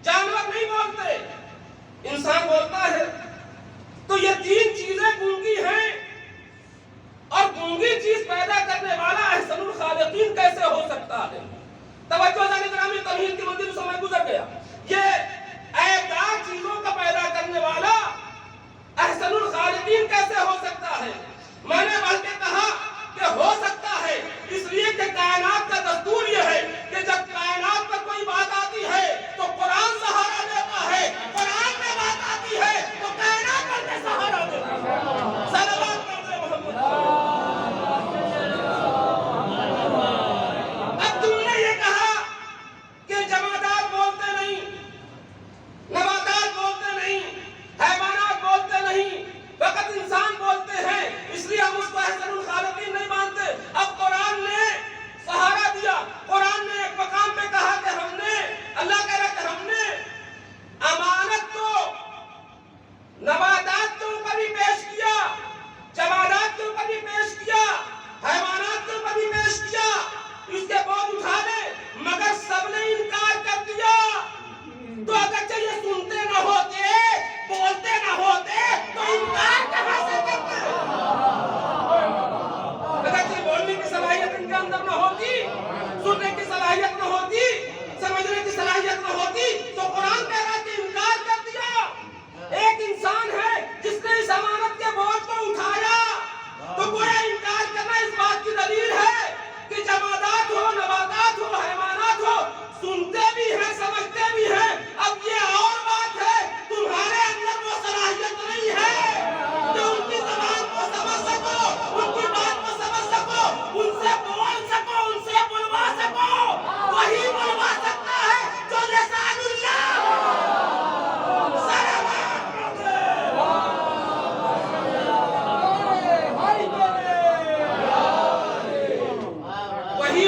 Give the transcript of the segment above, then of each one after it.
जानवर नहीं बोलते, इंसान बोलता है। तो ये तीन चीजें गूंगी हैं, और गूंगी चीज पैदा करने वाला अहसनुल खालिकीन कैसे हो सकता है? तवज्जो जाने ग्रामीण तमहीद की मंजिल समय गुजर गया। ये ऐबदार चीजों का पैदा करने वाला अहसनुल खालिकीन कैसे हो सकता है? मैंने बल्कि कहा कि हो सकता है इसलिए कि कायनात का दस्तूर यह है कि जब कायनात पर कोई बात आती है तो कुरान सहारा देता है, कुरान में बात आती है तो कायनात पर के सहारा देता है। सलावत पढ़ते मोहम्मद। अब तुमने ये कहा कि जमादात बोलते नहीं, नबातात बोलते नहीं, हैवानात बोलते नहीं, फकत इंसान बोलते हैं, इसलिए हम उसको अहसनुल खालिकीन नहीं मानते। अब कुरान ने सहारा दिया, कुरान ने एक मकाम पे कहा कि हमने, अल्लाह कह रहा कि हमने अमानत को नबातात के ऊपर भी पेश किया, जमादात के ऊपर भी पेश किया, हैवानात के ऊपर भी पेश किया, इसके बोझ उठा ले, मगर सबने इनकार कर दिया। तो अगर ये सुनते न होते, बोलते न होते, तो इनकार कहां से करते? अगर बोलने की सलाहियत इनके अंदर न होती, सुनने की सलाहियत न होती, समझने की सलाहियत न होती, तो कुरान कह रहा है कि इनकार कर दिया। एक इंसान है जिसने इस अमानत के बोझ को उठाया, तो गोया इनकार करना इस बात की दलील है कि जमादात हो, नबातात हो, हैवानात हो, सुनते भी हैं, समझते भी हैं। अब ये और बात है, तुम्हारे अंदर वो सलाहियत नहीं है कि उनकी ज़बान को समझ सको, उनकी बात को समझ सको, उनसे बोल सको, उनसे बुलवा सको। वही बुलवा सकता है जो लिसानुल्लाह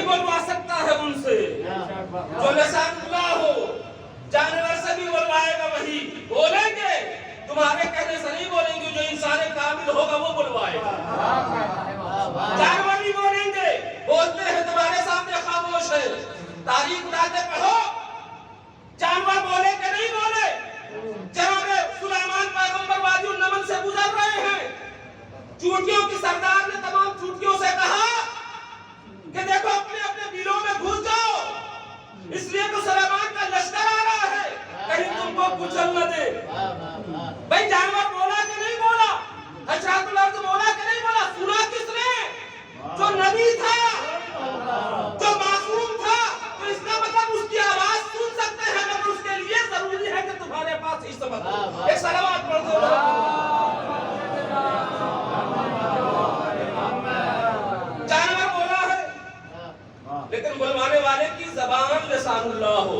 बोलवा सकता है उनसे जो लिसानुल्लाह हो। जानवर से भी बोलवाएगा, वही बोलेंगे, तुम्हारे कहने से नहीं बोलेंगे। जो इंसान कामिल होगा वो बोलवाएगा। जानवर भी बोलेंगे, बोलते हैं तुम्हारे सामने खामोश है। तारीख उठा के पढ़ो, जानवर बोले कि नहीं बोले? जनाब सुलेमान पैगंबर वादी नमन से गुजर रहे हैं, चूटियों की सरदार ने तमाम चूटियों से कहा कि देखो अपने अपने बिलों में घुस जाओ, इसलिए तो सुलेमान का लश्कर आ रहा है, कहीं तुमको कुचल न दे। भाई जानवर बोला कि नहीं बोला? हजरतुल अर्ज़ बोला कि नहीं बोला? सुना किसने? जो नबी था, जो मासूम था। तो इसका मतलब उसकी आवाज सुन सकते हैं, मगर उसके लिए जरूरी है कि तुम्हारे पास इस्मत हो। एक सलावत पढ़ दो। लेकिन बुलवाने वाले की ज़बान लिसानुल्लाह हो।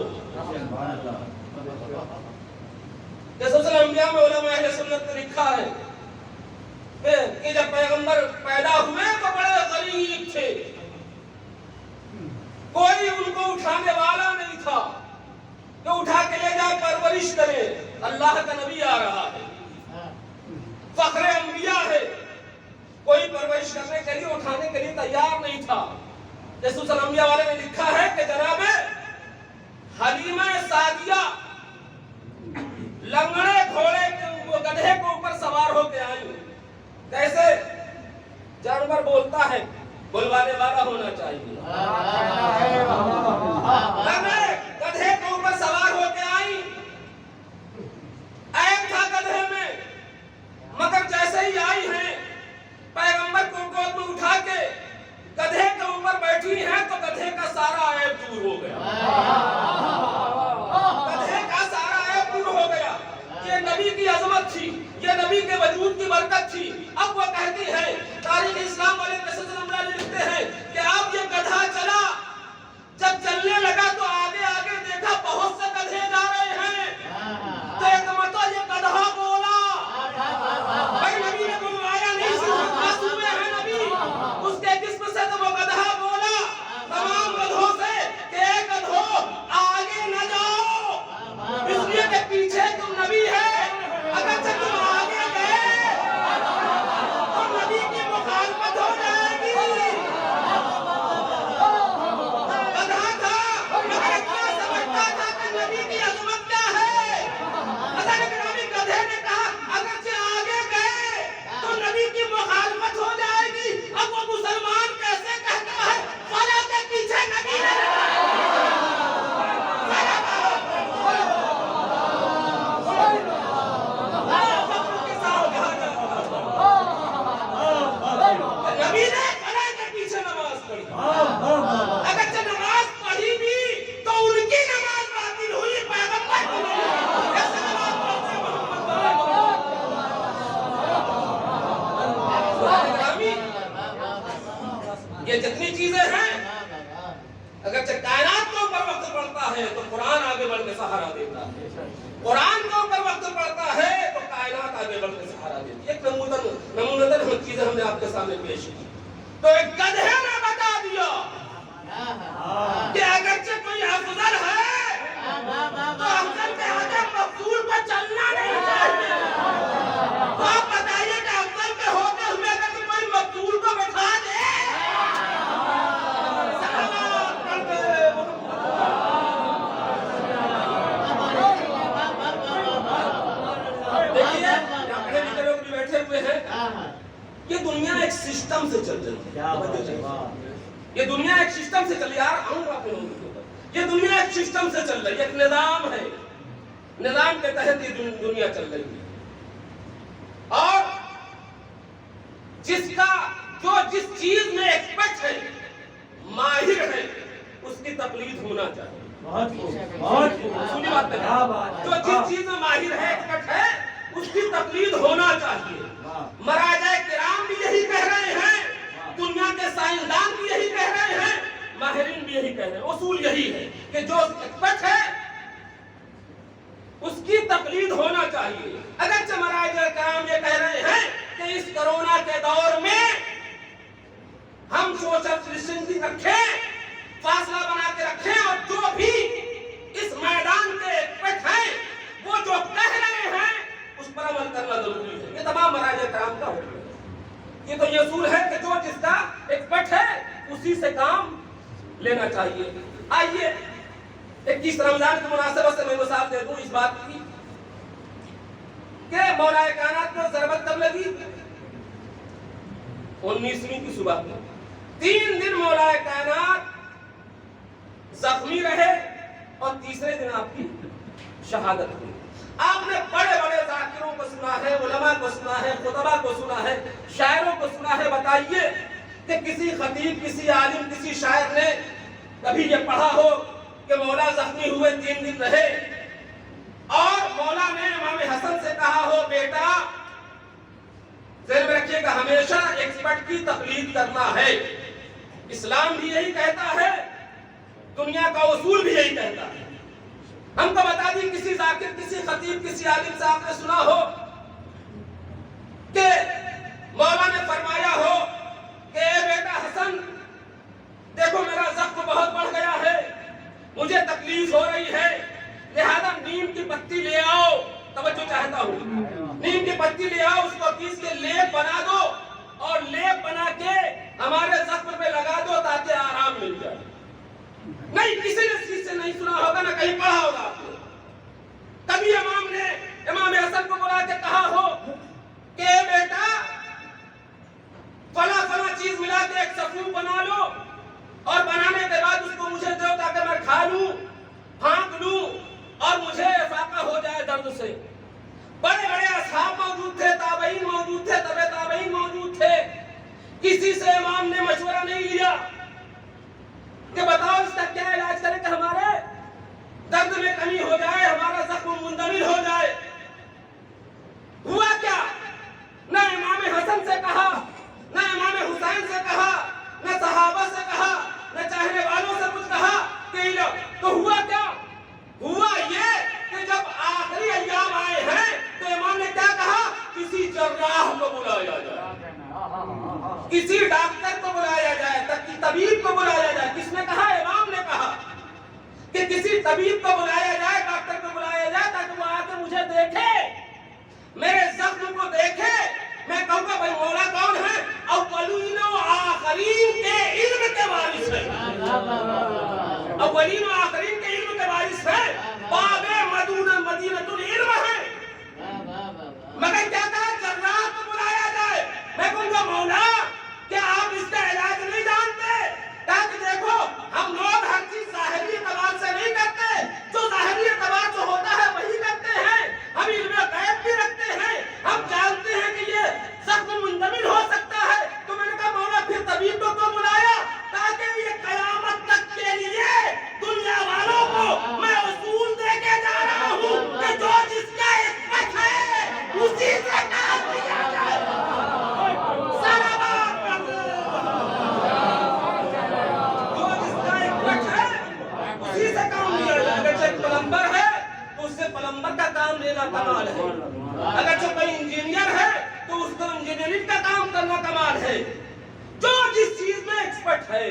अंबिया में उलमा अहले सुन्नत ने लिखा है कि जब पैगंबर पैदा हुए तो बड़े गरीब थे, कोई उनको उठाने वाला नहीं था कि उठा के ले जाए परवरिश करे। अल्लाह का नबी आ रहा है, फख्रे अंबिया है, कोई परवरिश करने के लिए, उठाने के लिए तैयार नहीं था। अंबिया वाले ने लिखा है कि जनाब हलीमा सादिया लंगड़े घोड़े के गधे के ऊपर सवार होकर आई। कैसे? जानवर बोलता है, बुलवाने वाला होना चाहिए। गधे के ऊपर सवार होकर आई, ऐब था गधे में, मगर जैसे ही आई है पैगंबर को गोद में उठा के गधे के ऊपर बैठी है तो गधे का सारा ऐब दूर हो गया। गधे का सारा ऐब दूर हो गया। ये नबी की अजमत थी, ये नबी के वजूद की बरकत थी। अब वो कहती है, तारीख इस्लाम वाले लिखते हैं कि अब ये गधा चला, जब चलने लगा तो आगे आगे देखा बहुत से गधे जा रहे हैं, तो एक मतलब ये गधा बोला। भाई नबी ने बुलवाया नहीं, मासूम है नबी, उसके जिस्म से तो वो गधा बोला तमाम गधों से कि गधो आगे न जाओ, इसलिए कि पीछे तुम नबी है। अगर तुम आगे गए तो नबी की मुखालफत हो जाएगी। है तो कुरान आगे बढ़ के सहारा देता है, कुरान के ऊपर वक्त पड़ता है तो कायनात आगे बढ़ के सहारा देती है। एक नमूनतन चीजें हमने आपके सामने पेश की। तो एक गधे ने बता दिया कि अगरचे कोई अफजल है तो अफजल के आगे मफजूल को चलना नहीं चाहिए। तो आप बताइए कि अफजल के होते हुए अगर कोई मफजूल को बैठा दे, देखिए पढ़े लिखे लोग भी बैठे हुए हैं, ये दुनिया एक सिस्टम से चल रही है। ये दुनिया एक सिस्टम से चल, यार आऊंगा आपके लोगों के ऊपर, ये दुनिया एक सिस्टम से चल रही है, एक निजाम है, निजाम के तहत ये दुनिया चल रही है। और जिसका जो जिस चीज में एक्सपर्ट है, माहिर है, उसकी तकलीद होना चाहिए। बहुत सुनी बात है, जो जिस चीज में माहिर है, एक्सपर्ट है, उसकी तकलीद होना चाहिए। मराजाए किराम भी यही कह रहे हैं, दुनिया के साइंसदान भी यही कह रहे हैं, माहिरीन भी यही कह रहे हैं। उसूल यही है कि जो एक्सपर्ट है उसकी तकलीद होना चाहिए। अगर मराजाए किराम ये कह रहे हैं कि इस कोरोना के दौर में हम सोशल डिस्टेंसिंग रखें, फासला बना के रखें, और जो भी इस मैदान के एक्सपर्ट हैं वो जो कह रहे हैं उस पर अमल करना जरूरी है। ये तमाम मराजाए किराम का हुक्म है। ये तो ये उसूल है कि जो जिसका एक्सपर्ट है उसी से काम लेना चाहिए। आइए 21 रमजान की मुनासिबत से मैं मिसाल दे दूं इस बात की कि मौलाए कायनात को ज़रबत कब लगी? 19वीं की सुबह में 3 दिन मौलाए कायनात जख्मी रहे और तीसरे दिन आपकी शहादत हुई। आपने बड़े बड़े जाकिरों को सुना है, उलमा को सुना है, खुतबा को सुना है, शायरों को सुना है। बताइए कि किसी खतीब, किसी आलिम, किसी शायर ने कभी ये पढ़ा हो कि मौला जख्मी हुए 3 दिन रहे और मौला ने इमाम हसन से कहा हो, बेटा ज़हन में रखिएगा हमेशा एक्सपर्ट की तकलीद करना है। इस्लाम भी यही कहता है, दुनिया का उसूल भी यही कहता है। हमको बता दी किसी जाकिर, किसी खतीब, किसी आलिम से आपने सुना हो कि मौला ने फरमाया हो कि बेटा हसन देखो मेरा जख्म बहुत बढ़ गया है, मुझे तकलीफ हो रही है, लिहाजा नीम की पत्ती ले आओ। तवज्जो चाहता हूँ, नीम की पत्ती ले आओ, उसको पीस के लेप बना दो और लेप बना के हमारे जख्म पे लगा दो ताकि आराम मिल जाए। नहीं, किसी ने इस चीज से नहीं सुना होगा, ना कहीं पढ़ा होगा आपने। कभी इमाम ने इमाम हसन को बुला के कहा हो कि बेटा फला फला चीज मिला के एक सफूफ बना लो और बनाने के बाद उसको मुझे दो ताकि मैं खा लूं, फांक लूं और मुझे फाका हो जाए दर्द से। बड़े बड़े असहाब मौजूद थे, ताबईन मौजूद थे, तबे ताबईन मौजूद थे। किसी से इमाम ने मशवरा नहीं लिया कि बताओ इसका क्या इलाज करें कि हमारे दर्द में कमी हो जाए, हमारा जख्म मुंदमिल हो जाए। हुआ क्या? न इमाम हसन से कहा, न इमाम हुसैन से कहा, न सहाबा से कहा, न चाहने वालों से कुछ कहा कि तो हुआ क्या? हुआ ये कि जब आखिरी अय्याम आए हैं तो इमाम ने क्या कहा? किसी जर्राह को बुलाया जाए, किसी डॉक्टर को बुलाया जाए, तबीब को बुलाया जाए। किसने कहा? इमाम ने कहा कि किसी तबीब को बुलाया जाए, डॉक्टर को बुलाया जाए ताकि वो आके मुझे देखे, मेरे जख्म को देखे। मैं कहूँगा भाई मौला कौन है? अव्वलीन व आखरीन के इल्म के वारिस है, अव्वलीन व आखरीन के इल्म के वारिस है, बाबे मदीनतुल इल्म है। मगर क्या कहा? जर्राह को बुलाया जाए। मैं कहूँगा मौला क्या आप इसका इलाज नहीं जानते? ताकि देखो हम लोग हर चीज ज़ाहिरी एतबार से नहीं करते, जो ज़ाहिरी एतबार से होता है वही करते हैं। हम इल्म गैब भी रखते हैं, हम जानते हैं कि ये जख्म मुंदमिल हो सकता है। तो मैंने कहा मौला फिर तबीबों को बुलाया ताकि ये कयामत तक के लिए दुनिया वालों को मैं उसूल दे के जा रहा हूँ कि जो जिसका एक्सपर्ट है उसी से काम लिया जाए। जो जिसका एक्सपर्ट है उसी से काम लिया जाए। काम लेना कमाल है। अगर जो कोई इंजीनियर है तो उसको इंजीनियरिंग का काम करना कमाल है। जो जिस चीज में एक्सपर्ट है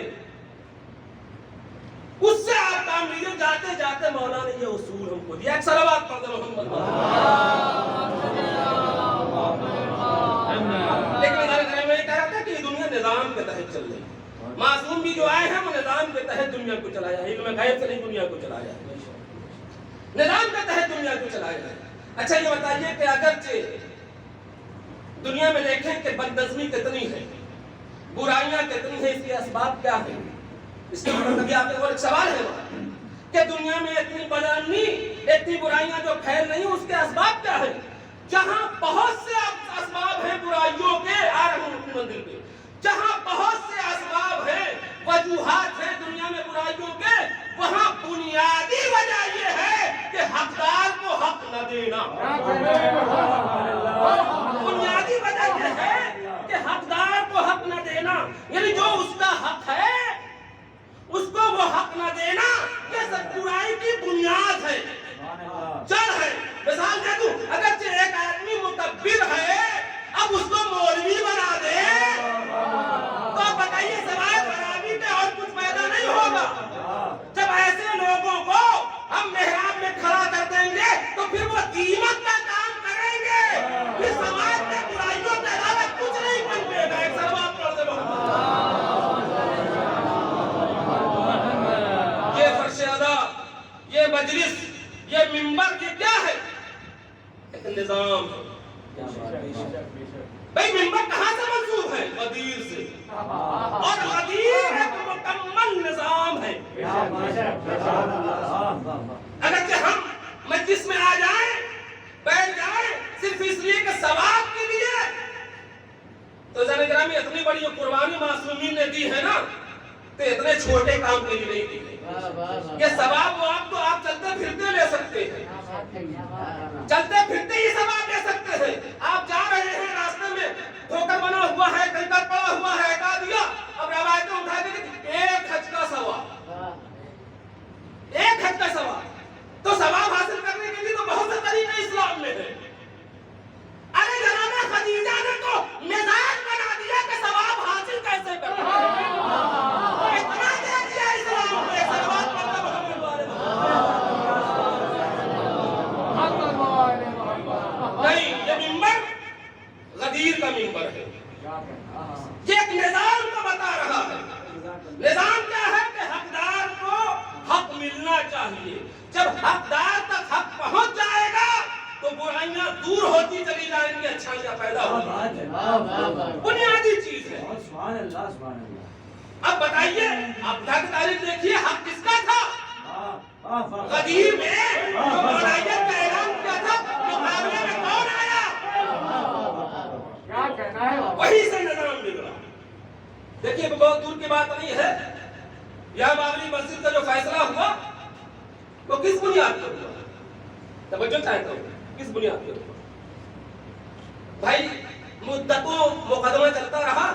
उससे आप काम लीजिए। जाते जाते मौला ने ये उसूल हमको दिया। एक सलावत पढ़ दो मोहम्मद। लेकिन हमारे घर में कह रहा था कि दुनिया निजाम के तहत चल रही। मासूम भी जो आए हैं वो निजाम के तहत दुनिया को चलाया है। इल्म गैब से नहीं दुनिया को चलाया है, निजाम के तहत दुनिया को चलाया है। अच्छा ये बताइए कि अगरचे दुनिया में देखें कि बदनज़मी कितनी है, बुराइयां कितनी है, इसके असबाब क्या है? इसके मतलब कभी आपके और एक सवाल है कि दुनिया में इतनी बदनज़मी, इतनी बुराइयां जो फैल रही हैं उसके असबाब क्या है? जहां बहुत से असबाब हैं बुराइयों के, आ रहे हैं अपनी मंजिल पे, जहां बहुत से असबाब हैं, वजूहात हैं दुनिया में बुराइयों के, वहां बुनियादी वजह यह है कि हकदार को हक न देना। बुनियादी वजह यह है कि हकदार को हक न देना, यानी जो उसका हक है उसको वो हक न देना, ये सब बुराई की बुनियाद है, जड़ है। मिसाल दे दूं, अगर एक आदमी मुतब्बिर है अब उसको मौलवी बना दे तो बताइए सवाल खराबी पे और कुछ पैदा नहीं होगा। जब ऐसे लोगों को हम मेहराब में खड़ा कर देंगे तो फिर वो कीमत का काम करेंगे, फिर समाज में बुराइयों के अलावा कुछ नहीं बनेगा। एक सवाल पढ़ दे ये फर्श अदा, ये मजलिस, ये मिंबर, ये क्या है? एक निजाम है। भाई मिंबर कहां से मंसूब है? गदीर से, और गदीर एक मुकम्मल निजाम है। अगर हम मजलिस में आ जाएं, बैठ जाएं सिर्फ इसलिए कि सवाब के लिए, तो ज़रा में इतनी बड़ी कुर्बानी मासूमीन ने दी है ना, तो इतने छोटे काम के लिए नहीं दी गई। ये सवाब वो आप चलते फिरते ले सकते हैं, चलते फिरते ही सवाब ले सकते हैं। आप जा रहे हैं रास्ते में ठोकर बना हुआ है, कंकर पड़ा हुआ है, हटा दिया, अब रवायतें उठा के एक हज का सवाब, एक हज का सवाब। तो सवाब हासिल करने के लिए तो बहुत से तरीके इस्लाम में है। अरे जनाब खदीजा ने तो मिजाज बना दिया कि सवाब हासिल कैसे करना है, इतना दे दिया इस्लाम में। सवाब करना मोहम्मद वाले नहीं, ये मिंबर गदीर का मिंबर है। ये एक निजाम को बता रहा है। निजाम क्या है कि हकदार को हक मिलना चाहिए। जब हकदार तक हक पहुंच जाएगा तो बुराइयां दूर होती चली जाएंगी, अच्छाइयां पैदा होंगी। बुनियादी चीज है। अब बताइए, अब तक तारीख देखिए, हक किसका था? गदीर में जो मौलायत का ऐलान किया था, मुकाबले में कौन आया? वही से निजाम बिगड़ा। देखिए बहुत दूर की बात नहीं है, यह बाबरी मस्जिद का जो फैसला हुआ वो किस बुनियाद पर हुआ? तवज्जो चाहता हूं, किस बुनियाद पर हुआ? भाई मुद्दतों मुकदमा चलता रहा,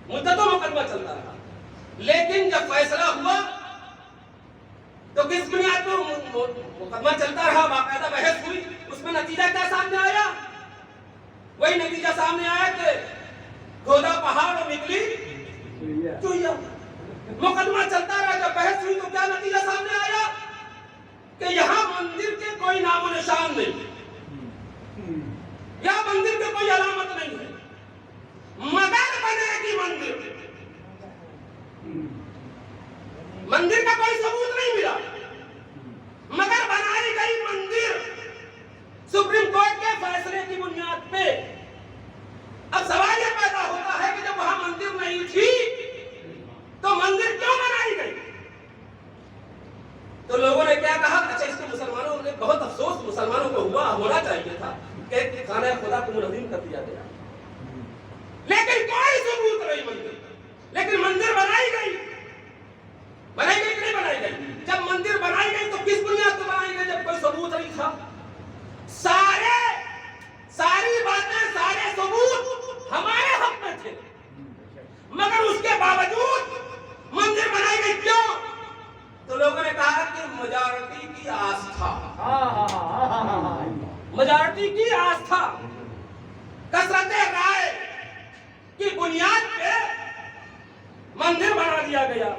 मुद्दतों मुकदमा चलता रहा, लेकिन जब फैसला हुआ तो किस बुनियाद पर मुकदमा चलता रहा? बाकायदा बहस हुई, उसमें नतीजा क्या सामने आया? वही नतीजा सामने आया कि गोदा पहाड़ और निकली चुईया। मुकदमा चलता रहा, जब बहस हुई तो क्या नतीजा सामने आया कि यहाँ मंदिर के कोई नामो निशान नहीं, यहाँ मंदिर के कोई अलामत नहीं है, मगर बनेगी मंदिर, मंदिर का कोई सबूत नहीं मिला, मगर बनाई गई मंदिर सुप्रीम कोर्ट के फैसले की बुनियाद पे। अब सवाल यह पैदा होता है कि जब वहां मंदिर नहीं थी तो मंदिर क्यों बनाई गई? तो लोगों ने क्या कहा? अच्छा, इसको मुसलमानों ने, बहुत अफसोस मुसलमानों को हुआ, होना चाहिए था कि खाना खुदा को मुनज़्ज़म कर दिया गया, लेकिन कोई सबूत नहीं मंदिर। लेकिन मंदिर बनाई गई, बनाई गई कि नहीं बनाई गई? जब मंदिर बनाई गई तो किस बुनियाद पर बनाई गई? जब कोई सबूत नहीं था। सारी बातें, सारे सबूत हमारे हक में थे, मगर उसके बावजूद मंदिर बनाई गई। क्यों? तो लोगों ने कहा कि मेजॉरिटी की आस्था, मेजॉरिटी की आस्था, कसरत राय की बुनियाद पे मंदिर बना दिया गया।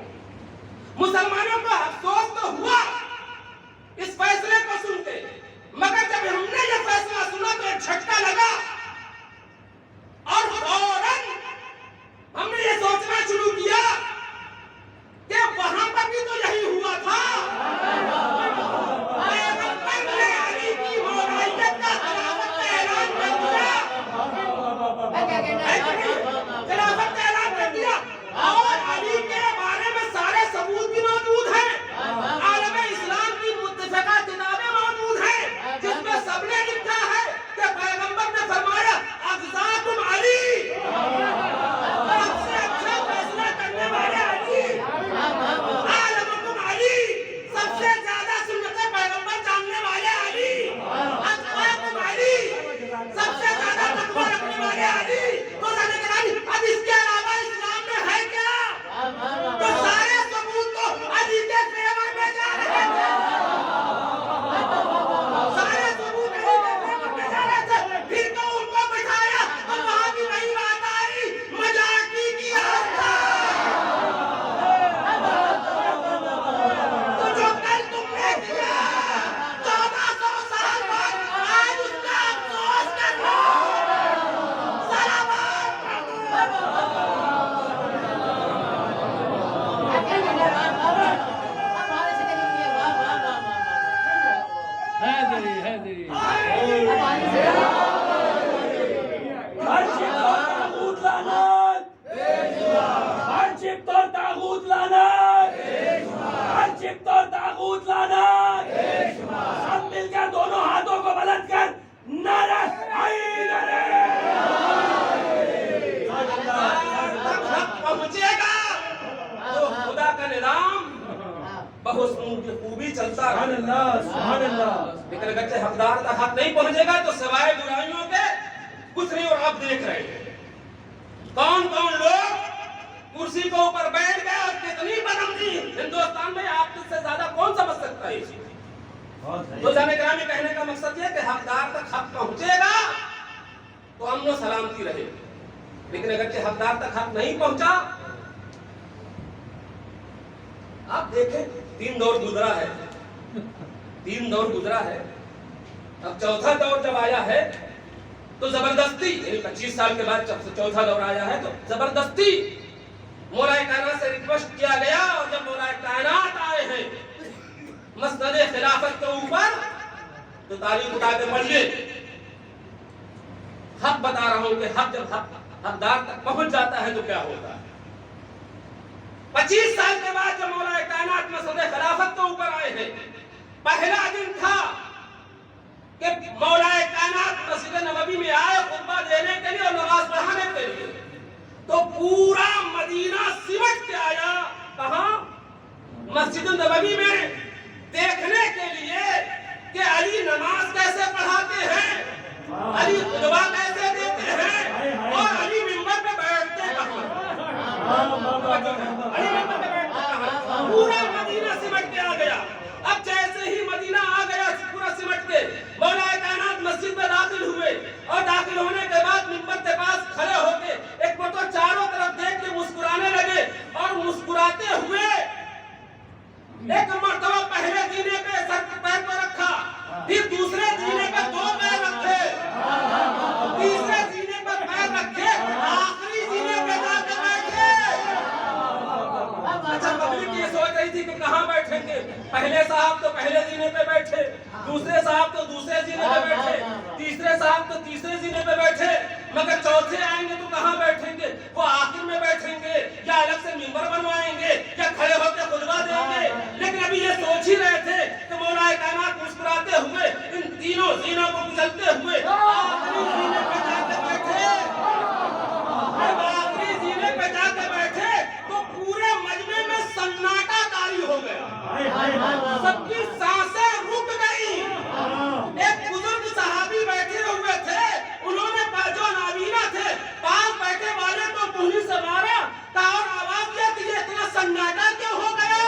मुसलमानों को अफसोस तो हुआ इस फैसले को सुन के, मगर जब हमने ये फैसला सुना तो एक झटका लगा और फौरन हमने ये सोचना शुरू किया कि वहां पर भी तो यही हुआ था। पैगंबर ने अली की मौलाइयत का खिलाफत का ऐलान कर दिया, खिलाफत का ऐलान कर दिया और अली के बारे में सारे सबूत भी मौजूद हैं। आलम इस्लाम की मुत्तफिका किताबें मौजूद हैं जिसमें सबने लिखा है कि पैगंबर ने फरमाया अग़ज़ाकुम अली, सबसे अच्छा फैसला करने वाले अली, आलमुकुम अली, सबसे ज्यादा सुन्नत पैगंबर जानने वाले अली, अत्क़ाकुम अली, सबसे ज्यादा तक़वा रखने वाले अली। तो अब इसके अलावा इस्लाम में है क्या? तो सारे सबूत तो अली के फेवर में जा रहे थे, सारे सबूत अली के फेवर में जा रहे थे। फिर तो उनको बिठाया और वहां भी वही बात आई, मजाकी की आस्था। तो जो कल तुमने किया 1400 साल बाद, आज उसका अफसोस कर लो। सब मिलकर दोनों हाथों को बुलंद कर नारा पहुंचेगा तो खुदा का निज़ाम बहुत खूबी चलता है। लेकिन अगर हकदार तक हक नहीं पहुंचेगा तो सिवाय बुराइयों के कुछ नहीं। और आप देख रहे हैं कौन कौन लोग कुर्सी के ऊपर बैठ गए और कितनी बदअमनी हिंदुस्तान में आपसे ज्यादा कौन समझ सकता है इसी। तो जाने ग्रामी कहने का मकसद ये कि हकदार तक हक पहुंचेगा तो अमन सलामती रहेगी। लेकिन अगर हकदार तक हक नहीं पहुंचा, आप देखें 3 दौर गुजरा है, 3 दौर गुजरा है। अब चौथा दौर जब आया है तो जबरदस्ती, यानी 25 साल के बाद जब चौथा दौर आया है तो जबरदस्ती मौलाए कायनात से रिक्वेस्ट किया गया। और जब मौलाए कायनात आए हैं मसनद खिलाफत के ऊपर तो तारीख उठा के पढ़िए। हक बता रहा हूं कि हक जब हकदार तक पहुंच जाता है तो क्या होता है। 25 साल के बाद जब मौलाए कायनात मसनद खिलाफत के ऊपर आए हैं, पहला दिन था कि मौलाए कायनात मस्जिद नबवी में आए खुतबा देने के लिए और नमाज पढ़ाने के लिए। तो पूरा मदीना सिमट के आया कहां? मस्जिद नबवी में, देखने के लिए कि अली नमाज कैसे पढ़ाते हैं, अली खुतबा कैसे देते हैं और अली मिंबर पे बैठते कहां। अली मिंबर पे बैठते कहां? पूरा मदीना सिमट के आ गया। अब जैसे ही मदीना आ गया पूरा सिमट के, मौलाए कायनात मस्जिद में दाखिल हुए और दाखिल होने के बाद मिंबर के पास खड़े होके एक बार तो चारों तरफ देख के मुस्कुराने लगे और मुस्कुराते हुए एक मर्तबा पहले जीने पे सर पैर पर रखा, फिर दूसरे जीने पे 2 पैर रखे, तीसरे जीने पर पैर रखे, आखिरी जीने पे जाकर बैठे। अच्छा, पब्लिक ये सोच रही थी कि कहां बैठेंगे। पहले साहब तो पहले जीने पे बैठे, दूसरे साहब तो दूसरे जीने पे बैठे, तीसरे साहब तो तीसरे जीने पे बैठे, मगर चौथे आएंगे तो कहां बैठेंगे? वो आखिर में बैठेंगे या अलग से मिंबर बनवाएंगे या खड़े होकर खुतबा देंगे। लेकिन अभी ये सोच ही रहे थे कि मौलाए कायनात मुस्कुराते हुए इन तीनों जीनों को गुजरते हुए आखिरी जीने पे जाकर बैठे। आखिरी जीने पे जाकर बैठे तो पूरे मजमे में सन्नाटा तारी हो गया, सबकी सांसें रुक गई। एक बुजुर्ग सहाबी बैठे हुए थे, उन्होंने जो नाबीना थे पास बैठे वाले को मुंह से मारा और आवाज दिया कि ये इतना सन्नाटा क्यों हो गया,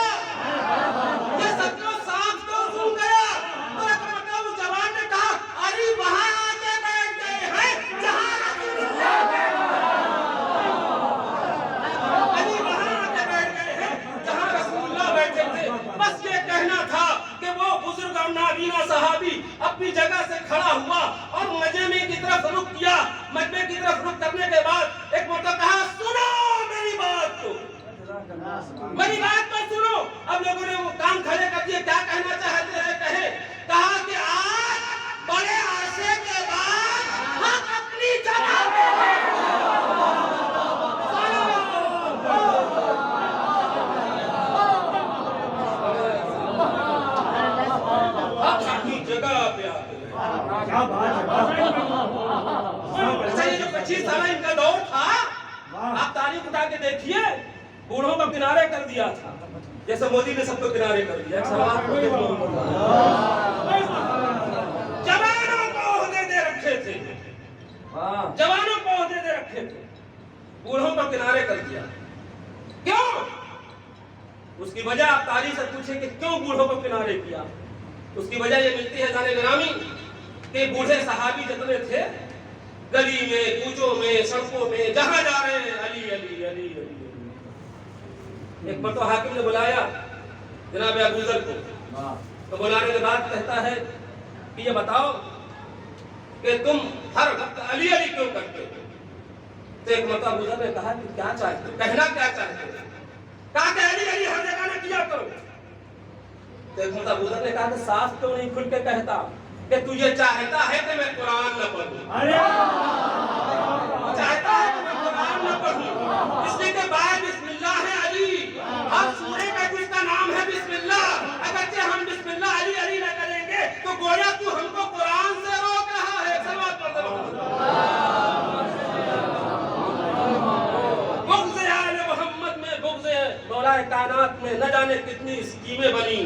ये सब क्यों सांस क्यों सूख गया। तो जवान ने कहा अरे और नाबीना सहाबी अपनी जगह से खड़ा हुआ और मजमे की तरफ रुख किया। मजमे की तरफ रुख करने के बाद एक मतलब कहा, सुनो मेरी बात को, मेरी बात को सुनो। अब लोगों ने वो कान खड़े कर दिए, क्या कहना चाहते हैं कहे। कहा कि आज बड़े अरसे के बाद हम अपनी जगह पे अच्छा, ये जो 25 साल इनका दौर था, आप तारीख उठा के देखिए, बूढ़ों को किनारे कर दिया था, जैसे मोदी ने सबको किनारे कर दिया। जवानों को ओहदे दे रखे थे, जवानों को ओहदे दे रखे थे, बूढ़ों को किनारे कर दिया। क्यों? उसकी वजह आप तारीख से पूछें कि क्यों बूढ़ों को किनारे किया। उसकी वजह ये मिलती है जाने ग्रामी कि बूढ़े सहाबी जितने थे, गली में, कूचों में, सड़कों में, जहां जा रहे हैं अली अली अली अली। एक मरतबा हाकिम ने बुलाया जनाब अबू ज़र को, तो बुलाने के बाद कहता है कि ये बताओ कि तुम हर वक्त अली अली क्यों करते हो। तो एक मरतबा अबू ज़र ने कहा कि क्या चाहते हो, कहना क्या चाहते हो। कहा कि अली अली हर जगह न किया करो। तो एक मरतबा अबू ज़र ने कहा कि साफ क्यों नहीं खुल के कहता कि तू ये चाहता है कि मैं कुरान न पढ़ूं, चाहता है कि मैं कुरान न पढ़ूं, इसलिए कि बाय बिस्मिल्लाह है अली, हर सूरे में जिसका नाम है बिस्मिल्लाह। अगरचे हम बिस्मिल्लाह अली अली न करेंगे तो गोया तू हमको कुरान से रोक रहा है। सवाल कर दो, बुग़्ज़ आले मोहम्मद में, बुग़्ज़ मौलाए कायनात में न जाने कितनी स्कीमें बनी,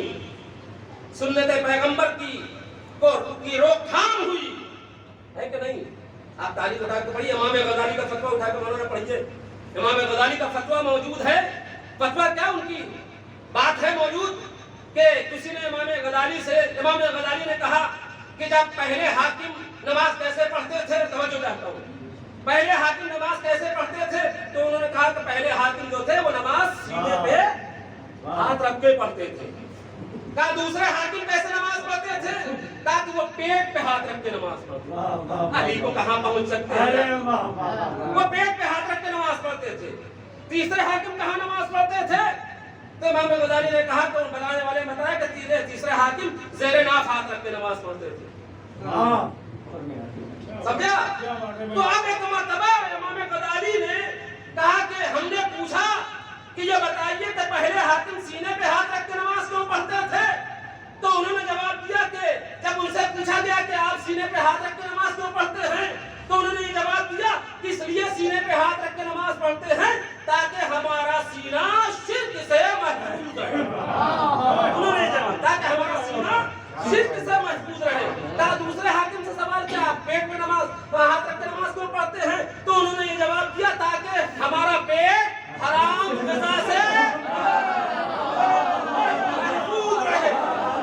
सुन्नत पैगंबर की रोकथाम हुई है कि नहीं। आप तारीख उठा के पढ़िए, इमाम गज़ाली का फतवा उठा के मौलाना पढ़िए, इमाम गज़ाली का फतवा मौजूद है। फतवा क्या उनकी बात है मौजूद कि किसी ने इमाम गज़ाली से, इमाम गज़ाली ने कहा कि जब पहले हाकिम नमाज कैसे पढ़ते थे, तवज्जो चाहता हूँ, पहले हाकिम नमाज कैसे पढ़ते थे, तो उन्होंने कहा कि पहले हाकिम जो थे वो नमाज सीने पे हाथ रख के पढ़ते थे। कहा दूसरे हाकिम कैसे नमाज पढ़ते थे, ताकि वो पेट पे हाथ रख के नमाज पढ़ते। अली को कहां पहुंच सकते हैं, वो पेट पे हाथ रख के नमाज पढ़ते थे। तीसरे हाकिम कहां नमाज पढ़ते थे, तो इमाम गज़ाली ने कहा, तो बनाने वाले ने बताया कि तीसरे हाकिम ज़ेरे नाफ हाथ रख के नमाज पढ़ते थे। समझा। तो अब एक मर्तबा इमाम गज़ाली ने कहा कि हमने पूछा कि ये बताइए कि पहले हाकिम सीने पे हाथ रख के नमाज क्यों पढ़ते थे। तो उन्होंने जवाब दिया कि जब उनसे पूछा गया कि आप सीने पे हाथ रख के नमाज क्यों पढ़ते हैं, तो उन्होंने ये जवाब दिया कि इसलिए सीने पे हाथ रख के नमाज पढ़ते हैं ताकि हमारा सीना शिर्क से महफूज रहे। उन्होंने जवाब, ताकि हमारा सीना शिर्क से महफूज रहे। कहा दूसरे हाकिम से सवाल किया, आप पेट में नमाज हाथ रख के नमाज क्यों पढ़ते हैं, तो उन्होंने ये जवाब दिया ताकि हमारा पेट हराम ग़िज़ा से महफूज रहे।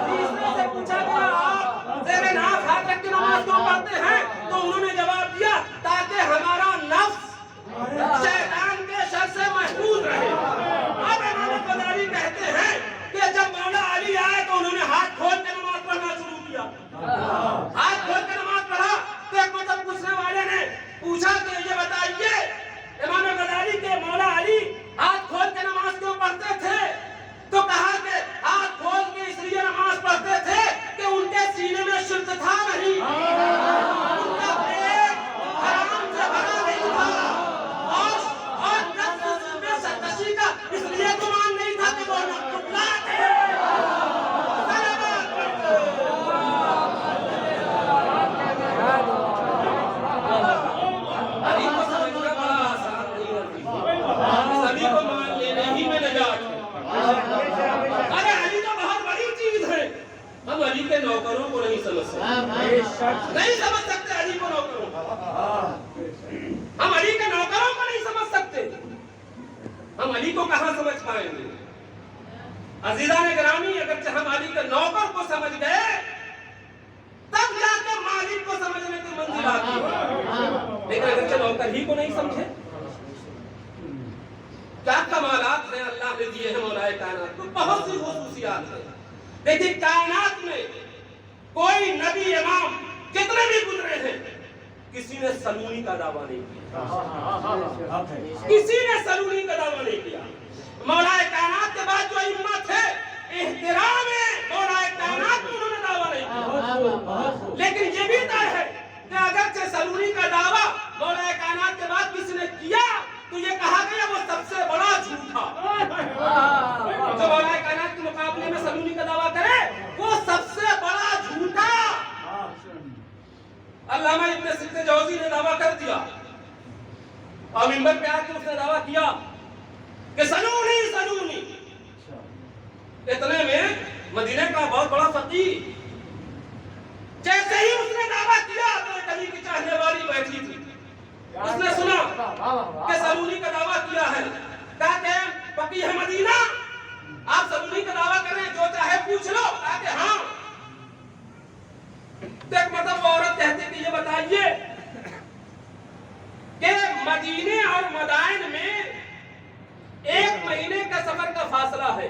तीसरे से पूछा गया, आप ज़ेरे नाफ हाथ रख के नमाज क्यों पढ़ते हैं, तो उन्होंने जवाब दिया ताकि हमारा नफ्स शैतान के शर से महफूज रहे। अब इमाम गज़ाली कहते हैं कि जब मौला अली आए तो उन्होंने हाथ खोल के नमाज पढ़ना शुरू किया। हाथ खोल के नमाज पढ़ा तो एक मतलब पूछने वाले ने पूछा कि ये बताइए इमाम गज़ाली के मौला अली हाथ खोल के नमाज क्यों पढ़ते थे, तो कहा कि हाथ खोल के इसलिए नमाज पढ़ते थे कि उनके सीने में शिर्क था नहीं, उनका पेट हराम से भरा नहीं था और नफ्स में सरकशी का इसलिए गुमान नहीं था कि वो नफ्सुल्लाह थे। अली को समझना बड़ा आसान नहीं होती, अली को मान लेने ही में नजात है। अरे अली तो बहुत बड़ी चीज है, हम अली के नौकरों को नहीं समझ सकते, नहीं समझ सकते अली को नौकरों, हम अली के नौकरों को नहीं समझ सकते, हम अली को कहां समझ पाएंगे। अजीज़ान गिरामी, अगर हम अली के नौकर को समझ गए तब जाकर मालिक को समझने की मंजिल आती है। लेकिन अगर नौकर ही को नहीं समझे, क्या कमालात हैं अल्लाह ने दिए हैं मौलाए कायनात को, बहुत सी खुसूसियात हैं। देखिए कायनात में कोई नबी इमाम कितने भी गुजरे हैं, किसी ने सलूनी का दावा नहीं किया, किसी ने सलूनी का दावा नहीं किया। मौलाए कायनात के बाद जो इम्मा थे, इहतिराम है मौलाए कायनात में उन्होंने दावा नहीं किया। लेकिन ये भी तय है कि अगर से सलूनी का दावा मौलाए कायनात के बाद किसी ने किया तो ये कहा गया वो सबसे बड़ा झूठा। जो मौलाए कायनात के मुकाबले में सलूनी का दावा करे वो सबसे बड़ा झूठा। अल्लामा इब्न सिद्दीक़ जौज़ी ने दावा कर दिया और मिंबर पे आके उसने दावा किया कि सलूनी सलूनी। इतने में मदीने का बहुत बड़ा फकीह जैसे ही उसने दावा किया तो कली की चाहने वाली बैठी थी, उसने सुना कि सलूनी का दावा किया है। कहा कि फकीह मदीना आप सलूनी का दावा करें, जो चाहे पूछ लो। कहा कि हाँ। एक मतलब औरत कहती कि ये बताइए कि मदीने और मदाइन में 1 महीने का सफर का फासला है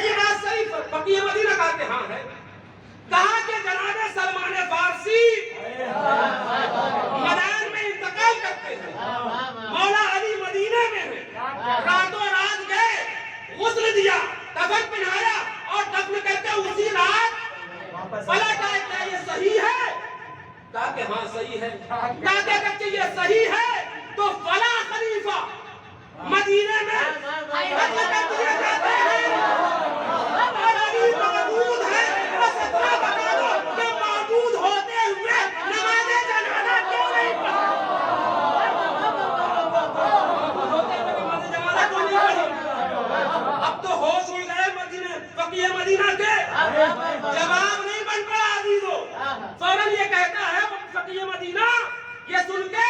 ये बात सही? फकीह मदीना कहा कि हाँ है। कहा कि जनाब सलमान फारसी मदाइन में इंतकाल करते हैं, मौला अली मदीने में है, रातों रात गए, गुस्ल दिया, कफन पहनाया और दफन करके उसी रात पलट आए। क्या ये सही है? कहा कि हाँ सही है। कहा कि अगर ये सही है तो फला खलीफा मदीने में दिए जाते हैं और अली मौजूद है, बस इतना बता दो कि मौजूद होते हुए नमाज़े जनाजा क्यों नहीं पढ़ा? होते हुए नमाज़े जनाजा क्यों नहीं पढ़ी? अब तो होश उड़ गए मदीने फकीह मदीना के, जवाब नहीं बन पड़ा अजीजों। फौरन ये कहता है फकीह मदीना ये सुन के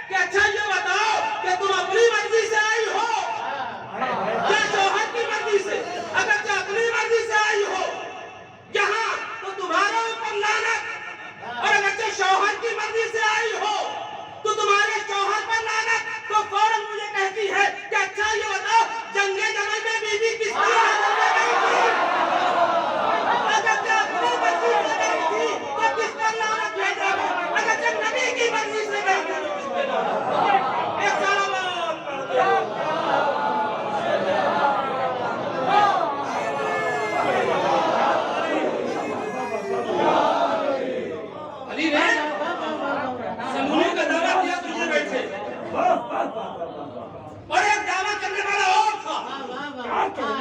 कि अच्छा ये बताओ कि तुम अपनी मर्जी से आई हो या शौहर की मर्जी से? अगर तुम अपनी मर्जी से आई हो यहाँ तो तुम्हारे ऊपर लानत, और अगर तुम शौहर की मर्जी से आई हो तो तुम्हारे शौहर पर लानत। तो फौरन मुझे कहती है कि अच्छा ये बताओ जंगे जमल में बीवी किसकी हालत में गई थी? अगर तुम अपनी मर्जी से गई थी तो किस पर लानत भेजोगे? अगर तुम नबी की मर्जी से गई थी तो किस पर लानत? एक सलावत पढ़ दो। अली ने सलूनी का दावा किया तो ये बैठे, और एक दावा करने वाला और था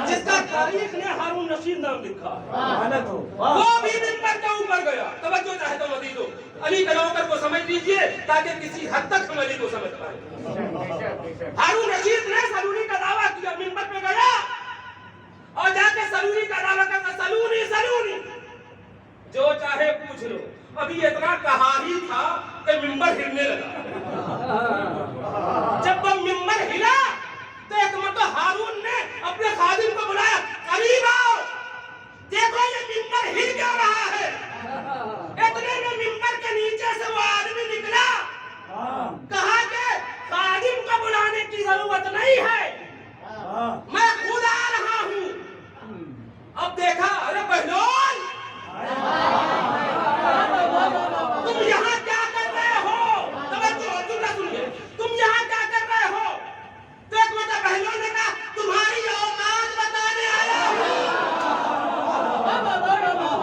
जिसका तारीख ने हारून रशीद नाम लिखा है। वो भी मिंबर के ऊपर गया। तवज्जो चाहे तो अजीजों अली के नौकर को समझ लीजिए ताकि किसी हद तक हम अली को समझ पाए। हारून रशीद ने सलूनी का दावा किया, मिंबर पे गया और जाके सलूनी का दावा करता, सलूनी सलूनी जो चाहे पूछ लो। अभी इतना कहा ही था कि मिंबर हिलने लगा। जब वो मिंबर हिला तो एक मतलब हारून ने अपने खादिम को बुलाया, करीब आओ देखो ये मिंबर हिल क्यों रहा है। इतने में मिंबर के नीचे से वो आदमी निकला, कहा कि खादिम को बुलाने की जरूरत नहीं है, मैं खुद आ रहा हूँ। अब देखा, अरे बहनों तुम यहाँ क्या कर रहे हो? तुम यहाँ क्या कर रहे हो? तो एक मतलब बहनों ने कहा तुम्हारी औकात बताने आया हूँ,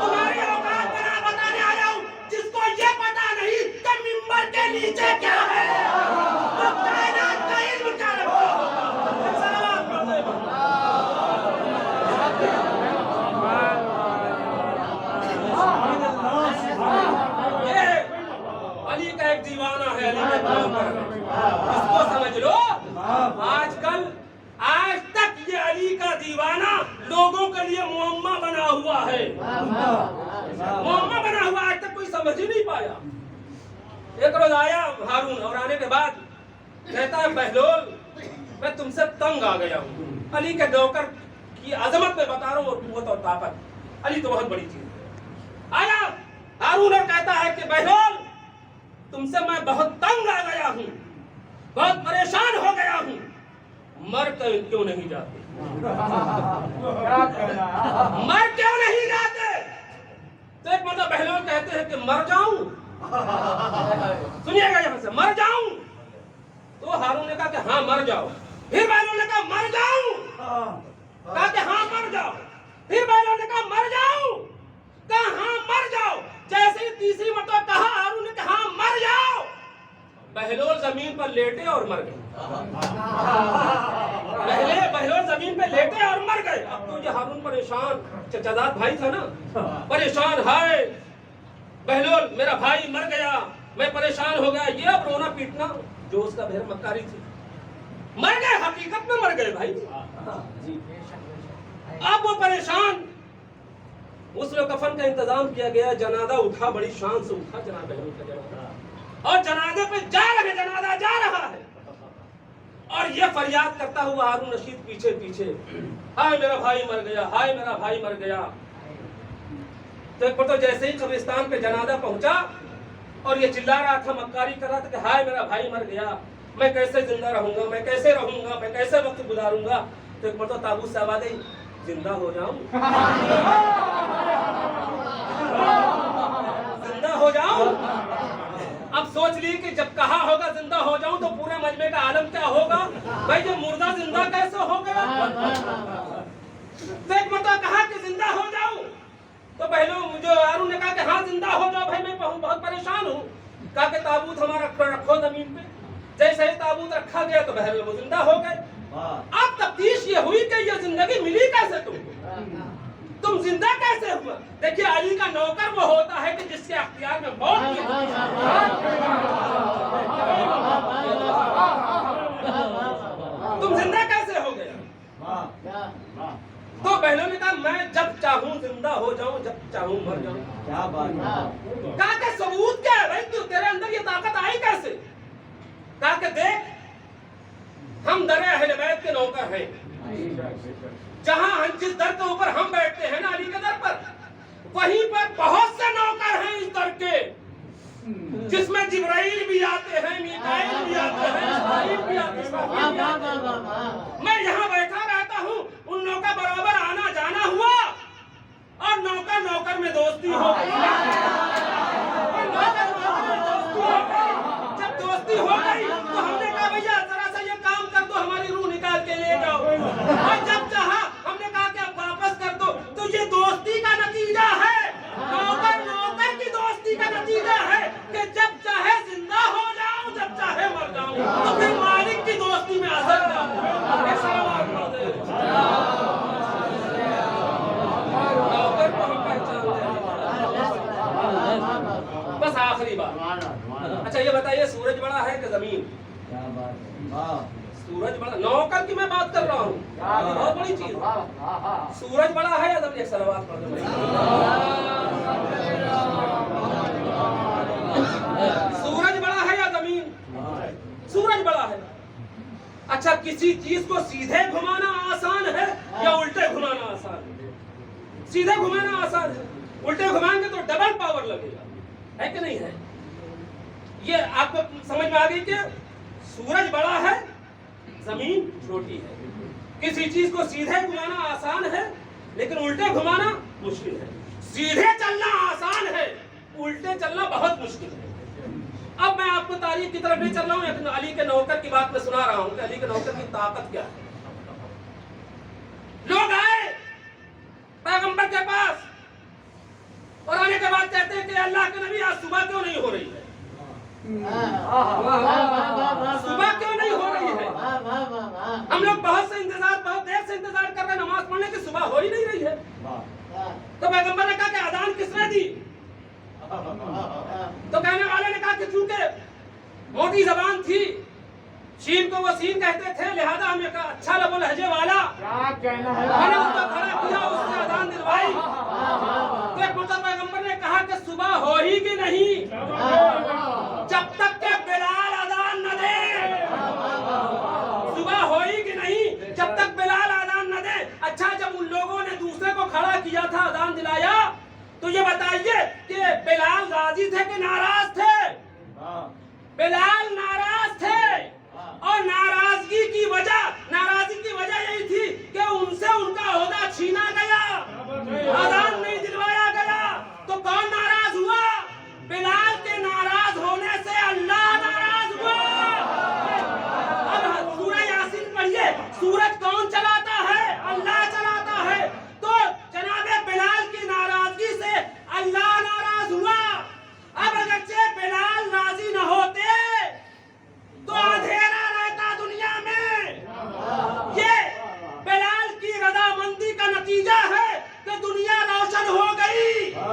तुम्हारी औकात बताने आया हूँ। जिसको ये पता नहीं कि मिंबर के नीचे क्या है वो कायनात का इल्म क्या रखता अली का एक दीवाना है, अली का इसको समझ लो। आजकल आज तक ये अली का दीवाना लोगों के लिए मुअम्मा बना हुआ है, मुअम्मा बना हुआ, आज तक कोई समझ ही नहीं पाया। एक रोज आया हारून और आने के बाद कहता है बहलोल मैं तुमसे तंग आ गया हूँ। अली के नौकर की अजमत में बता रहा हूँ और कुव्वत और ताकत, अली तो बहुत बड़ी चीज है। आया हारून और कहता है कि बहलोल तुमसे मैं बहुत तंग आ गया हूँ, बहुत परेशान हो गया हूँ, मर क्यों नहीं जाते? मर क्यों नहीं जाते? तो एक कहते हैं कि मर जाऊं, सुनिएगा यहां से, मर जाऊं। तो हारून ने कहा कि हाँ मर जाओ। फिर बैलों ने कहा मर जाऊं, कहा कि हाँ मर जाओ। फिर बैलों ने कहा मर जाऊं, कहा हाँ मर जाओ। जैसे ही तीसरी मरतबा कहा हारून ने कहा हाँ मर जाओ, बहलोल जमीन पर लेटे और मर गए। बहलोल जमीन पे लेटे और मर गए। अब तो ये हारून परेशान, चचादाद भाई था ना, परेशान, हाय बहलोल मेरा भाई मर गया, मैं परेशान हो गया। ये अब रोना पीटना जो उसका बहर मक्कारी थी, मर गए, हकीकत में मर गए भाई। अब वो परेशान, उस वक्त कफन का इंतजाम किया गया, जनाजा उठा, बड़ी शान से उठा जनाजा, और जनाजे पे जनाजा जा रहा है, और ये फरियाद करता हुआ हारून रशीद पीछे पीछे, हाय मेरा भाई मर गया, हाय मेरा भाई मर गया। तो एक तो जैसे ही कब्रिस्तान पे जनाजा पहुंचा और ये चिल्ला रहा था, मक्कारी कर रहा था कि हाय मेरा भाई मर गया, मैं कैसे जिंदा रहूंगा, मैं कैसे रहूंगा, मैं कैसे वक्त गुजारूंगा। तो एक तो ताबूत से आवाज आई, जिंदा हो जाऊं, जिंदा हो जाऊं। अब सोच ली कि जब कहा होगा जिंदा हो जाऊं तो पूरे मजमे का आलम क्या होगा, भाई ये मुर्दा जिंदा कैसे हो गया। तो एक मतलब कहा कि जिंदा हो जाऊं, तो बहनों मुझे हारून ने कहा कि हाँ जिंदा हो जाओ भाई, मैं बहुत परेशान हूँ। कहा कि ताबूत हमारा रखो जमीन पे। जैसे ही ताबूत रखा गया तो बहन वो जिंदा हो गए। अब तफ्तीश ये हुई कि ये जिंदगी मिली कैसे तुम जिंदा कैसे हुआ। देखिए अली का नौकर वो होता है कि जिसके अख्तियार में मौत की तुम जिंदा कैसे हो गए। तो बहनों ने कहा मैं जब चाहूं जिंदा हो जाऊं, जब चाहूं मर जाऊं। क्या बात। कहा कि सबूत क्या है भाई, तू तेरे अंदर ये ताकत आई कैसे। कहा कि देख हम दर अहले बैत के नौकर हैं, जहां जिस दर के ऊपर हम बैठते हैं ना अली के दर पर, वहीं पर बहुत से नौकर हैं इस दर के, जिसमें जिब्राइल भी आते हैं, मीकाईल भी आते हैं, इस्राफील भी आते हैं। मैं यहाँ बैठा रहता हूँ, उन नौका बराबर आना जाना हुआ और नौकर नौकर में दोस्ती हो गई। जब दोस्ती हो गई तो हमने कहा भैया जरा सा ये काम कर दो, हमारी रूह निकाल के ले जाओ। और जब चाहा हमने कहा कि अब वापस कर दो। तो ये दोस्ती का नतीजा है, नौकर नौकर की दोस्ती का नतीजा है कि जब चाहे जिंदा हो जाऊं, जब चाहे मर जाऊं। तो फिर मालिक की दोस्ती में असर क्या है। नौकर को हम पहचानते हैं। बस आखिरी बात, अच्छा ये बताइए सूरज बड़ा है कि जमीन। सूरज बड़ा, नौकर की मैं बात कर रहा हूँ, बहुत बड़ी चीज। सूरज बड़ा है या जमीन। एक सलवात पढ़ दो। सूरज बड़ा है या जमीन। सूरज बड़ा है। अच्छा किसी चीज को सीधे घुमाना आसान है या उल्टे घुमाना आसान है। सीधे घुमाना आसान है, उल्टे घुमाएंगे तो डबल पावर लगेगा, है कि नहीं है। ये आपको समझ में आ गई कि सूरज बड़ा है जमीन छोटी है। किसी चीज को सीधे घुमाना आसान है लेकिन उल्टे घुमाना मुश्किल है। सीधे चलना आसान है, उल्टे चलना बहुत मुश्किल है। अब मैं आपको तारीख की तरफ नहीं चल रहा हूँ, अली के नौकर की बात मैं सुना रहा हूँ कि अली के नौकर की ताकत क्या है। लोग आए पैगंबर के पास और आने के बाद कहते हैं कि अल्लाह के नबी आज सुबह क्यों नहीं हो रही है। सुबह क्यों नहीं हो रही है। हम लोग बहुत देर से इंतजार कर रहे हैं नमाज पढ़ने की, सुबह हो ही नहीं रही है। तो पैगंबर ने कहा कि अजान किसने दी। तो कहने वाले ने कहा कि चूंकि मोटी जबान थी, शीन को वो सीन कहते थे, लिहाजा हमने कहा अच्छा लबो लहजे वाला, मैंने उसको खड़ा किया, उसने अजान दिलवाई। तो एक मुर्तद पैगंबर ने कहा कि सुबह हो ही कि नहीं जब तक के बिलाल अजान न दे। सुबह हो ही कि नहीं जब तक बिलाल अजान न दे। अच्छा जब उन लोगों ने दूसरे को खड़ा किया था, अजान दिलाया, तो ये बताइए कि बिलाल राजी थे कि नाराज थे। बिलाल नाराज थे और नाराजगी की वजह यही थी कि उनसे उनका ओहदा छीना गया, अजान नहीं दिलवाया गया। तो कौन नाराज हुआ।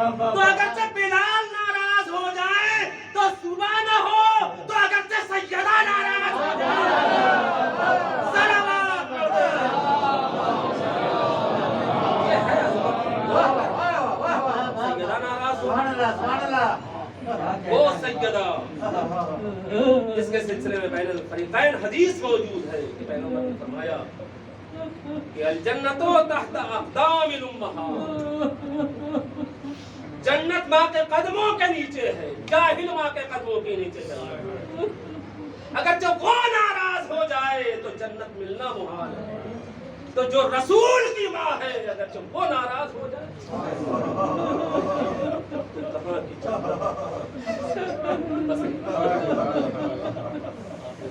तो अगरचे बिलाल नाराज हो जाए तो सुबह न हो, तो अगरचे सैयदा नाराज हो जाए सलावत सैयदा नाराज वो सैयदा जिसके सिलसिले में बैन फरीक़ैन हदीस मौजूद है कि पैगंबर ने फरमाया कि अल जन्नतो तहत अक़दामिल उम्महात, जन्नत माँ के कदमों के नीचे है, जाहिल माँ के कदमों के नीचे चला है। अगर जो वो नाराज हो जाए तो जन्नत मिलना मुहाल है। तो जो रसूल की माँ है अगर जो वो नाराज हो जाए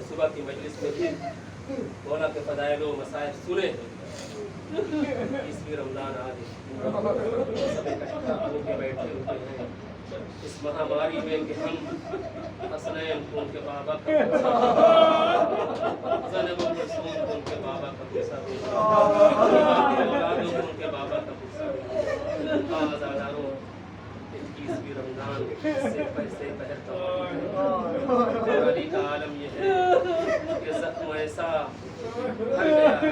सुबह की मजलिस में भी मौला के फदाइल व मसाइल सुने, 20वीं रमजान आज सब इकट्ठा होकर बैठे हुए हैं इस महामारी में कि हम हसनैन को उनके बाबा का ज़ैनब रसूल को उनके बाबा का गुस्सा उनके बाबा का गुस्सा आज़ादारों 21वीं रमजान से पैसे पहरता अली का आलम ये है कि जख्म ऐसा भर गया है,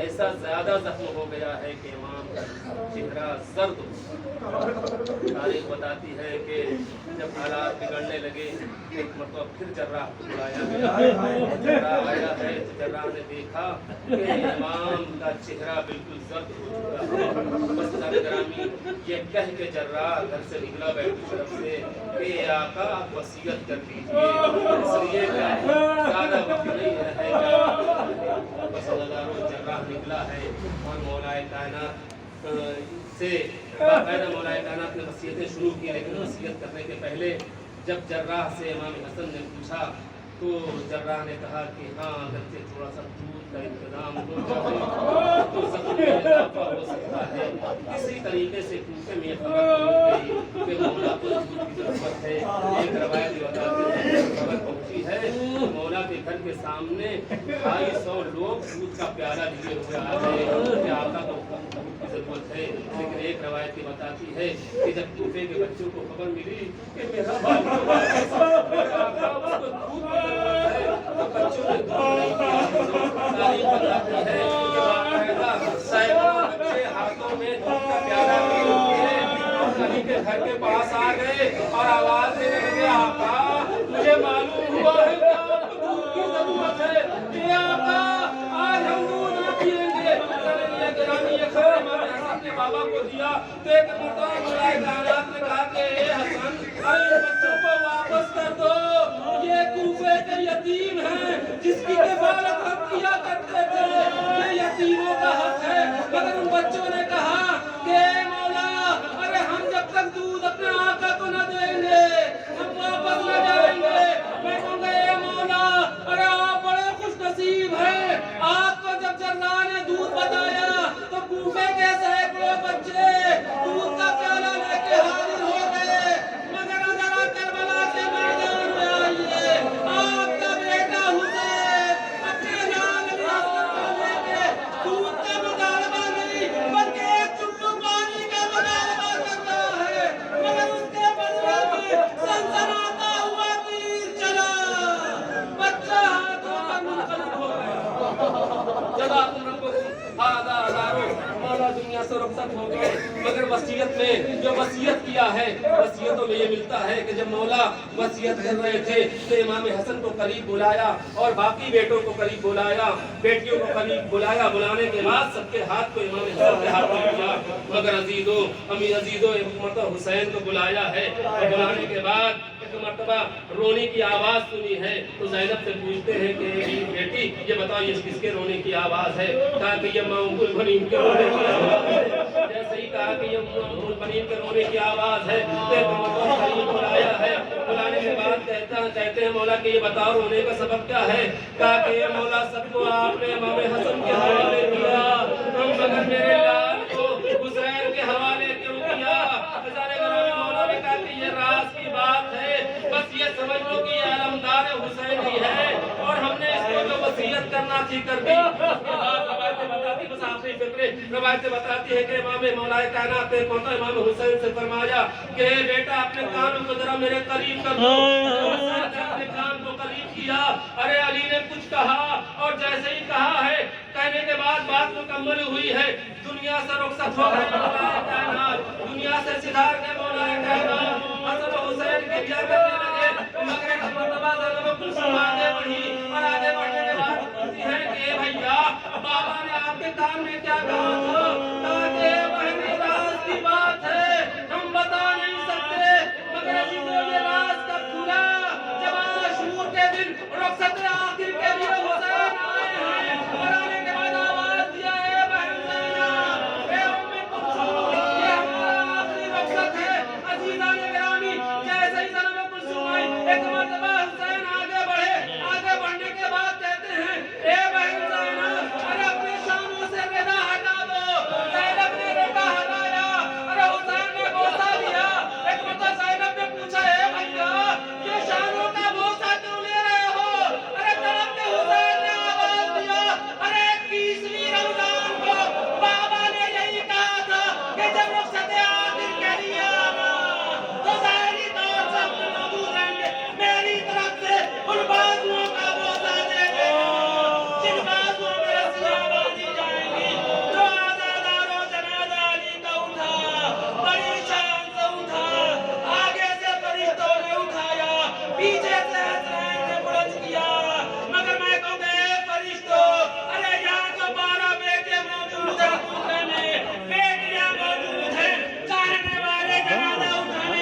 ऐसा ज्यादा जख्म हो गया है कि इमाम का चेहरा जर्द। तारीख बताती है कि जब हालात बिगड़ने लगे एक मतलब फिर जर्राह को बुलाया गया, जर्राह आया है तो जर्राह ने देखा कि इमाम का चेहरा बिल्कुल जर्द हो चुका है। बस ग्रामी ये कह के जर्राह घर से निकला बैठू तरफ से कि आका वसीयत कर दीजिए, इसलिए ज्यादा वक्त नहीं है। बस जर्राह निकला है और मौलाए कायनात से बाकायदा मौलाए कायनात ने वसीयतें शुरू की, लेकिन वसीयत करने के पहले जब जर्राह से इमाम हसन ने पूछा तो जर्राह ने कहा कि हाँ अगर से थोड़ा सा दूध का इंतजाम हो जाए तो ज़ख्म में इजाफा हो सकता है। इसी तरीके से कूफे में खबर पहुंच गई कि मौला को दूध की ज़रूरत है। एक रवायत बताती है खबर पहुंची है मौला के घर के सामने 250 लोग दूध का प्याला लिए हुए आ गए कि आका को दूध की जरूरत है। लेकिन एक रवायत ये बताती है कि जब कूफे के बच्चों को खबर मिली कि मेरा बच्चों ने तारीख बताती है कि बाकायदा सैकड़ों बच्चे हाथों में दूध का प्याला लिए अली के घर के पास आ गए और आवाज देने लगे आका मुझे मालूम हुआ है कि आपको दूध की जरूरत है, ये आका आज हम दूध न पिएंगे। ये खबर हमारे हसन ने बाबा को दिया तो एक मरतबा मौलाए कायनात ने कहा कि हसन अरे बच्चों को वापस कर दो, ये कूफे के यतीम हैं जिसकी किफालत हम किया करते थे, ये यतीमों का हक है। मगर उन बच्चों ने कहा कि मौला अरे हम जब तक दूध अपने आका को न देंगे हम वापस न जाएंगे। मैं कहूँगा ये मौला अरे आप बड़े खुश नसीब हैं, आपको जब जर्राह ने दूध बताया तो कूफे के सैकड़ों बच्चे दूध का प्याला लेके हाजिर हो गए। मगर जरा करबला के मैदान में आइए, आपका बेटा हुसैन अपने लाल हसन को लेके दूध का मुतालबा नहीं बल्कि एक चुल्लू पानी का मुतालबा कर रहा है। मगर उसके बदले में सनसनाता हुआ तीर चला, बच्चा हाथों पर मुनक़लिब हो गया। मौला दुनिया से रुखसत हो गए। मगर वसीयत में जो वसीयत किया है वसीयतों में ये मिलता है कि जब मौला वसीयत कर रहे थे तो इमाम हसन को करीब बुलाया और बाकी बेटों को करीब बुलाया, बेटियों को करीब बुलाया। बुलाने के बाद सबके हाथ को इमाम हसन के हाथ में दिया। मगर अजीजों अमीर अजीजों एक मरतबा हुसैन को बुलाया है और बुलाने के बाद एक मरतबा रोने की आवाज सुनी है तो ज़ैनब से पूछते हैं कि बेटी ये बताओ ये किसके रोने की आवाज है? कहा कि ये उम्मुल बनीन के रोने की आवाज है। जैसे ही कहा कि ये उम्मुल बनीन के रोने की आवाज है तो बुलाया है। बुलाने के बाद कहते हैं मौला कि ये बताओ रोने का सबब क्या है? कहा कि ये मौला सबको आपने इमाम हसन के हवाले किया, हम मगर मेरे लाल को हुसैन के हवाले क्यों किया? मौला ने कहा कि ये राज की बात है, बस ये समझ लो कि आलमदार हुसैन ही है और हमने इसको जो वसीयत करना थी कर दी। बताती बस आखिरी फिक्रे रवायतें बताती है कि इमाम मौलाए कायनात ने पहुंचा इमाम हुसैन से फरमाया कि बेटा अपने कानों को जरा मेरे करीब कर दो। हुसैन ने अपने कान को करीब किया। अरे अली ने कुछ कहा और जैसे ही कहा है कहने के बाद बात मुकम्मल हुई है। दुनिया से रुखसत हो गए मौलाए कायनात, दुनिया से सिधार के मौलाए कायनात। हसन हुसैन गिरिया करने लगे मगर एक मर्तबा ज़ैनब कुलसूम आगे बढ़ी और आगे बढ़ने के बाद कहती है कि भैया बाबा ने आपके कान में क्या कहा था?